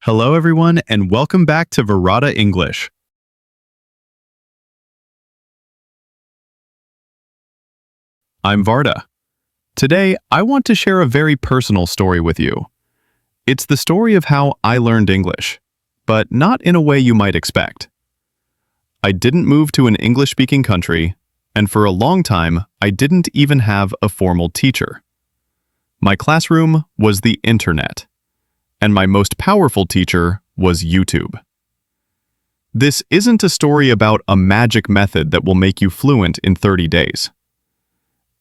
Hello everyone and welcome back to VARADA English. I'm Varda. Today, I want to share a very personal story with you. It's the story of how I learned English, but not in a way you might expect. I didn't move to an English-speaking country, and for a long time, I didn't even have a formal teacher. My classroom was the internet, and my most powerful teacher was YouTube. This isn't a story about a magic method that will make you fluent in 30 days.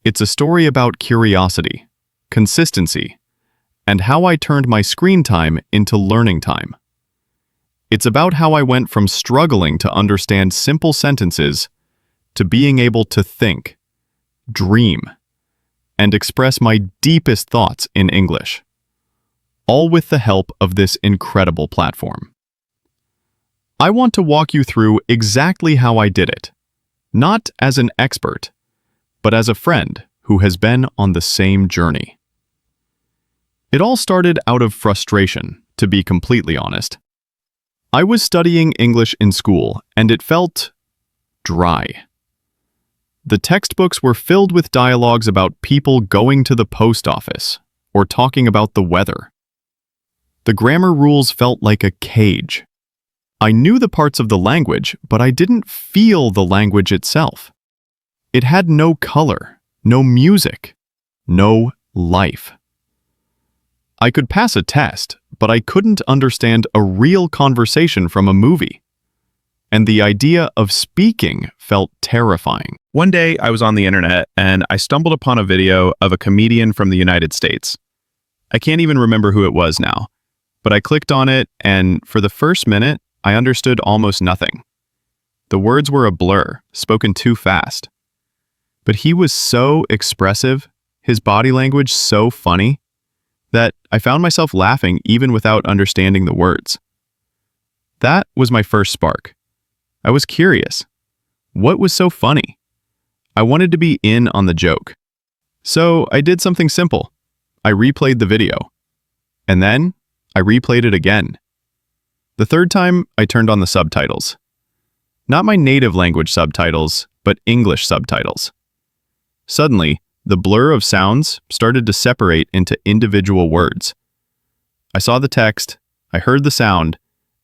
It's a story about curiosity, consistency, and how I turned my screen time into learning time. It's about how I went from struggling to understand simple sentences to being able to think, dream, and express my deepest thoughts in English, all with the help of this incredible platform. I want to walk you through exactly how I did it, not as an expert, but as a friend who has been on the same journey. It all started out of frustration, to be completely honest. I was studying English in school, and it felt dry. The textbooks were filled with dialogues about people going to the post office or talking about the weather. The grammar rules felt like a cage. I knew the parts of the language, but I didn't feel the language itself. It had no color, no music, no life. I could pass a test, but I couldn't understand a real conversation from a movie. And the idea of speaking felt terrifying. One day, I was on the internet and I stumbled upon a video of a comedian from the United States. I can't even remember who it was now, but I clicked on it and for the first minute, I understood almost nothing. The words were a blur, spoken too fast. But he was so expressive, his body language so funny, that I found myself laughing even without understanding the words. That was my first spark. I was curious. What was so funny? I wanted to be in on the joke. So I did something simple. I replayed the video. And then I replayed it again. The third time, I turned on the subtitles. Not my native language subtitles, but English subtitles. Suddenly, the blur of sounds started to separate into individual words. I saw the text, I heard the sound,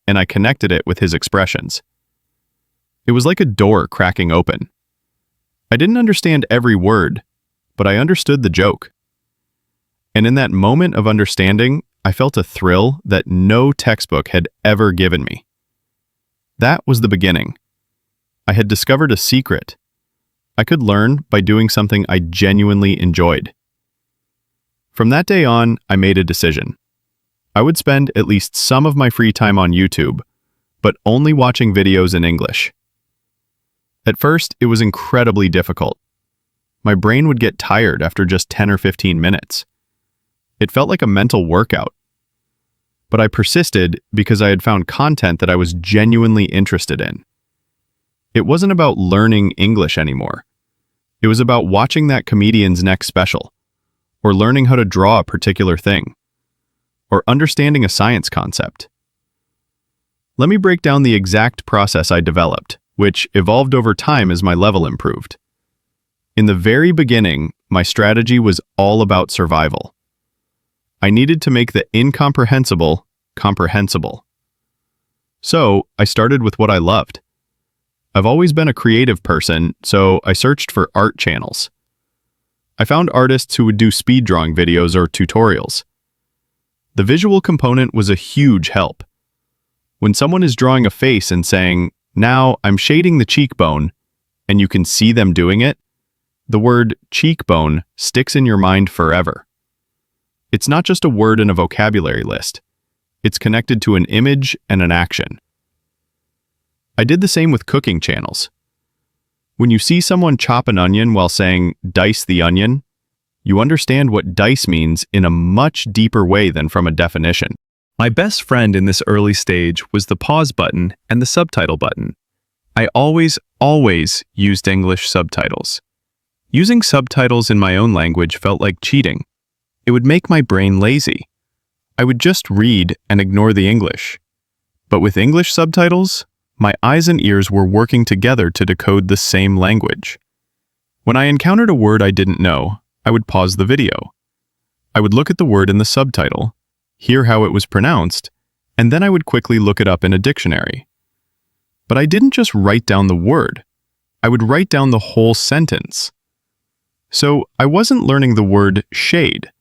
and I connected it with his expressions. It was like a door cracking open. I didn't understand every word, but I understood the joke. And in that moment of understanding, I felt a thrill that no textbook had ever given me. That was the beginning. I had discovered a secret. I could learn by doing something I genuinely enjoyed. From that day on, I made a decision. I would spend at least some of my free time on YouTube, but only watching videos in English. At first, it was incredibly difficult. My brain would get tired after just 10 or 15 minutes. It felt like a mental workout. But I persisted because I had found content that I was genuinely interested in. It wasn't about learning English anymore. It was about watching that comedian's next special, or learning how to draw a particular thing, or understanding a science concept. Let me break down the exact process I developed, which evolved over time as my level improved. In the very beginning, my strategy was all about survival. I needed to make the incomprehensible comprehensible. So, I started with what I loved. I've always been a creative person, so I searched for art channels. I found artists who would do speed drawing videos or tutorials. The visual component was a huge help. When someone is drawing a face and saying, "Now I'm shading the cheekbone," and you can see them doing it, the word cheekbone sticks in your mind forever. It's not just a word in a vocabulary list. It's connected to an image and an action. I did the same with cooking channels. When you see someone chop an onion while saying, "dice the onion," you understand what dice means in a much deeper way than from a definition. My best friend in this early stage was the pause button and the subtitle button. I always used English subtitles. Using subtitles in my own language felt like cheating. It would make my brain lazy. I would just read and ignore the English. But with English subtitles, my eyes and ears were working together to decode the same language. When I encountered a word I didn't know, I would pause the video. I would look at the word in the subtitle, hear how it was pronounced, and then I would quickly look it up in a dictionary. But I didn't just write down the word. I would write down the whole sentence. So I wasn't learning the word shade.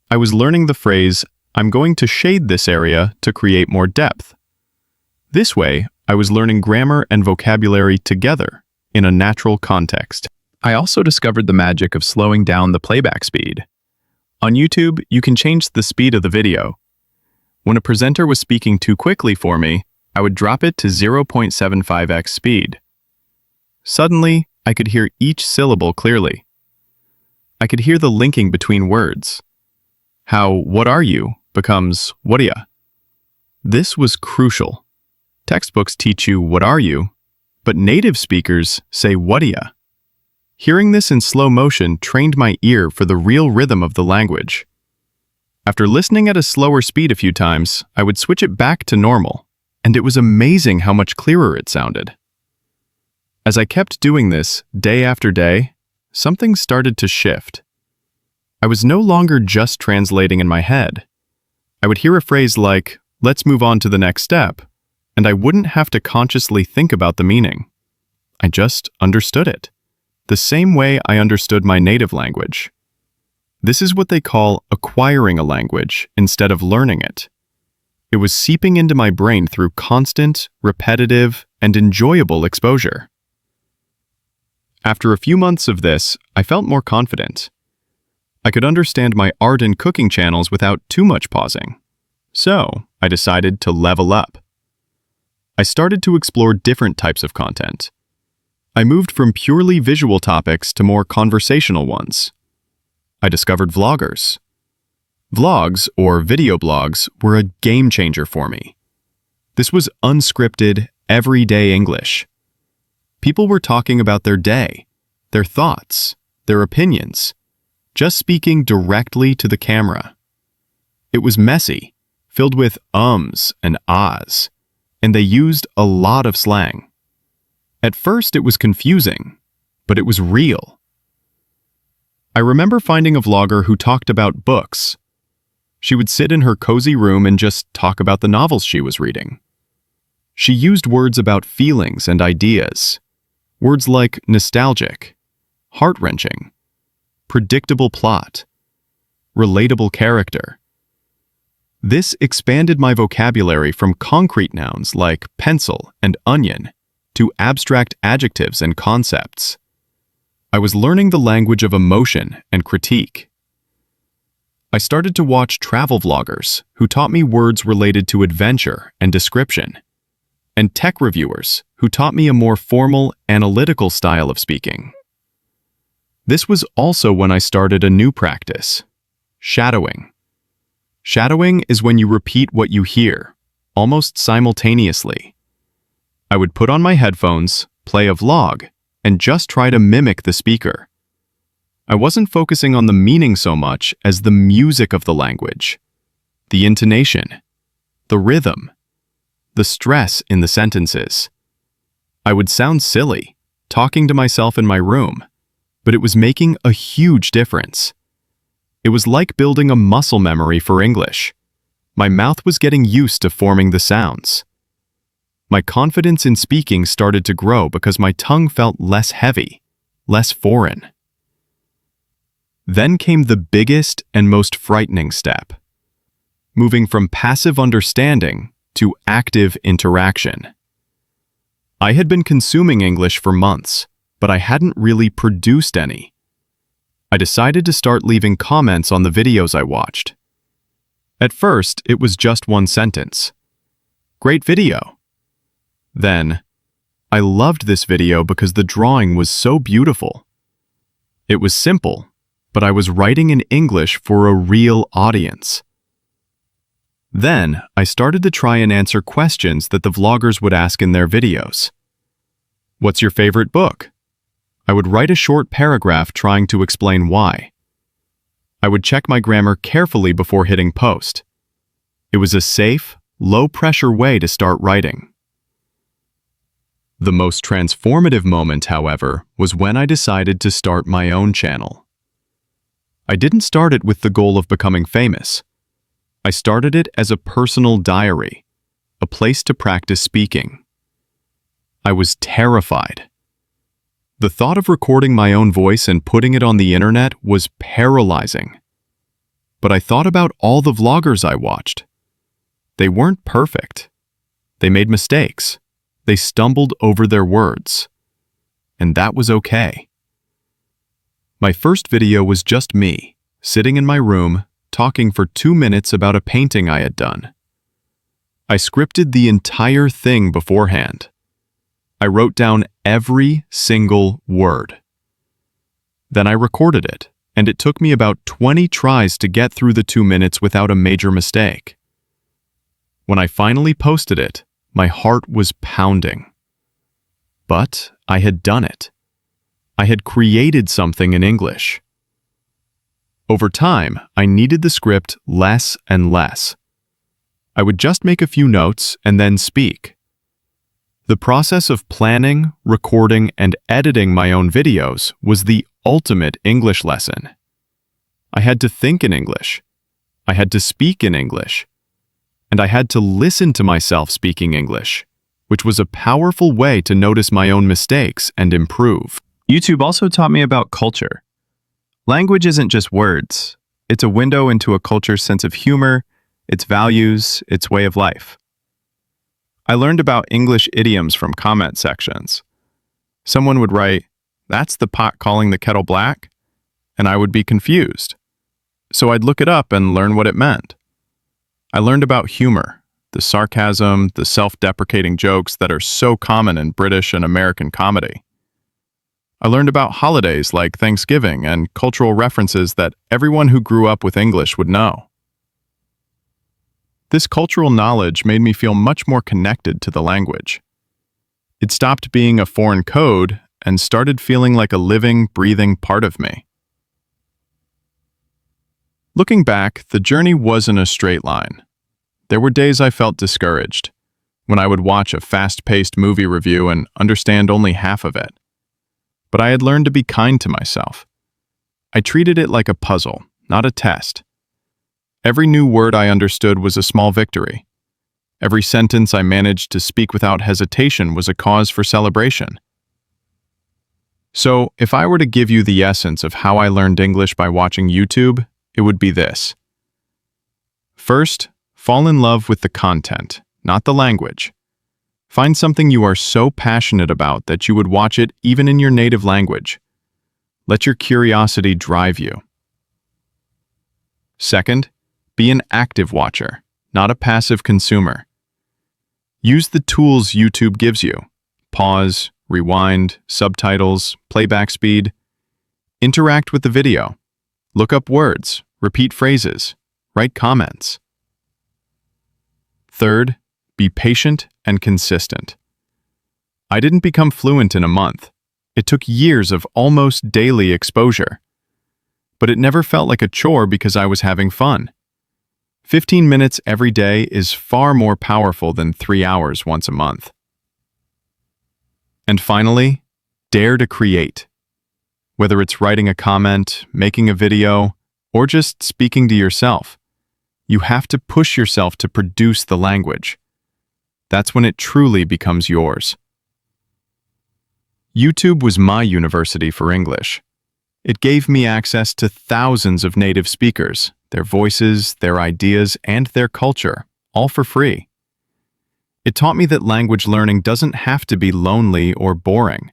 I was learning the phrase, "I'm going to shade this area to create more depth." This way, I was learning grammar and vocabulary together in a natural context. I also discovered the magic of slowing down the playback speed. On YouTube, you can change the speed of the video. When a presenter was speaking too quickly for me, I would drop it to 0.75x speed. Suddenly, I could hear each syllable clearly. I could hear the linking between words. How "what are you" becomes "what'ya." This was crucial. Textbooks teach you "what are you," but native speakers say "what'ya." Hearing this in slow motion trained my ear for the real rhythm of the language. After listening at a slower speed a few times, I would switch it back to normal, and it was amazing how much clearer it sounded. As I kept doing this day after day, something started to shift. I was no longer just translating in my head. I would hear a phrase like, "let's move on to the next step," and I wouldn't have to consciously think about the meaning. I just understood it, the same way I understood my native language. This is what they call acquiring a language instead of learning it. It was seeping into my brain through constant, repetitive, and enjoyable exposure. After a few months of this, I felt more confident. I could understand my art and cooking channels without too much pausing. So, I decided to level up. I started to explore different types of content. I moved from purely visual topics to more conversational ones. I discovered vloggers. Vlogs, or video blogs, were a game changer for me. This was unscripted, everyday English. People were talking about their day, their thoughts, their opinions, just speaking directly to the camera. It was messy, filled with ums and ahs, and they used a lot of slang. At first it was confusing, but it was real. I remember finding a vlogger who talked about books. She would sit in her cozy room and just talk about the novels she was reading. She used words about feelings and ideas. Words like nostalgic, heart-wrenching, predictable plot, relatable character. This expanded my vocabulary from concrete nouns like pencil and onion to abstract adjectives and concepts. I was learning the language of emotion and critique. I started to watch travel vloggers who taught me words related to adventure and description, and tech reviewers who taught me a more formal, analytical style of speaking. This was also when I started a new practice, shadowing. Shadowing is when you repeat what you hear, almost simultaneously. I would put on my headphones, play a vlog, and just try to mimic the speaker. I wasn't focusing on the meaning so much as the music of the language, the intonation, the rhythm, the stress in the sentences. I would sound silly, talking to myself in my room, but it was making a huge difference. It was like building a muscle memory for English. My mouth was getting used to forming the sounds. My confidence in speaking started to grow because my tongue felt less heavy, less foreign. Then came the biggest and most frightening step, moving from passive understanding to active interaction. I had been consuming English for months, but I hadn't really produced any. I decided to start leaving comments on the videos I watched. At first, it was just one sentence. "Great video." Then, "I loved this video because the drawing was so beautiful." It was simple, but I was writing in English for a real audience. Then, I started to try and answer questions that the vloggers would ask in their videos. "What's your favorite book?" I would write a short paragraph trying to explain why. I would check my grammar carefully before hitting post. It was a safe, low-pressure way to start writing. The most transformative moment, however, was when I decided to start my own channel. I didn't start it with the goal of becoming famous. I started it as a personal diary, a place to practice speaking. I was terrified. The thought of recording my own voice and putting it on the internet was paralyzing. But I thought about all the vloggers I watched. They weren't perfect. They made mistakes. They stumbled over their words. And that was okay. My first video was just me, sitting in my room, talking for 2 minutes about a painting I had done. I scripted the entire thing beforehand. I wrote down every single word. Then I recorded it, and it took me about 20 tries to get through the 2 minutes without a major mistake. When I finally posted it, my heart was pounding. But I had done it. I had created something in English. Over time, I needed the script less and less. I would just make a few notes and then speak. The process of planning, recording, and editing my own videos was the ultimate English lesson. I had to think in English. I had to speak in English. And I had to listen to myself speaking English, which was a powerful way to notice my own mistakes and improve. YouTube also taught me about culture. Language isn't just words. It's a window into a culture's sense of humor, its values, its way of life. I learned about English idioms from comment sections. Someone would write, "That's the pot calling the kettle black," and I would be confused. So I'd look it up and learn what it meant. I learned about humor, the sarcasm, the self-deprecating jokes that are so common in British and American comedy. I learned about holidays like Thanksgiving and cultural references that everyone who grew up with English would know. This cultural knowledge made me feel much more connected to the language. It stopped being a foreign code and started feeling like a living, breathing part of me. Looking back, the journey wasn't a straight line. There were days I felt discouraged, when I would watch a fast-paced movie review and understand only half of it. But I had learned to be kind to myself. I treated it like a puzzle, not a test. Every new word I understood was a small victory. Every sentence I managed to speak without hesitation was a cause for celebration. So, if I were to give you the essence of how I learned English by watching YouTube, it would be this. First, fall in love with the content, not the language. Find something you are so passionate about that you would watch it even in your native language. Let your curiosity drive you. Second, be an active watcher, not a passive consumer. Use the tools YouTube gives you. Pause, rewind, subtitles, playback speed. Interact with the video. Look up words, repeat phrases, write comments. Third, be patient and consistent. I didn't become fluent in a month. It took years of almost daily exposure. But it never felt like a chore because I was having fun. 15 minutes every day is far more powerful than 3 hours once a month. And finally, dare to create. Whether it's writing a comment, making a video, or just speaking to yourself, you have to push yourself to produce the language. That's when it truly becomes yours. YouTube was my university for English. It gave me access to thousands of native speakers, their voices, their ideas, and their culture, all for free. It taught me that language learning doesn't have to be lonely or boring.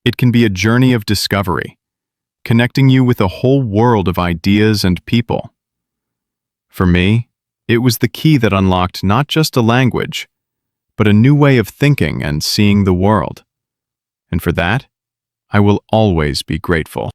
It can be a journey of discovery, connecting you with a whole world of ideas and people. For me, it was the key that unlocked not just a language, but a new way of thinking and seeing the world. And for that, I will always be grateful.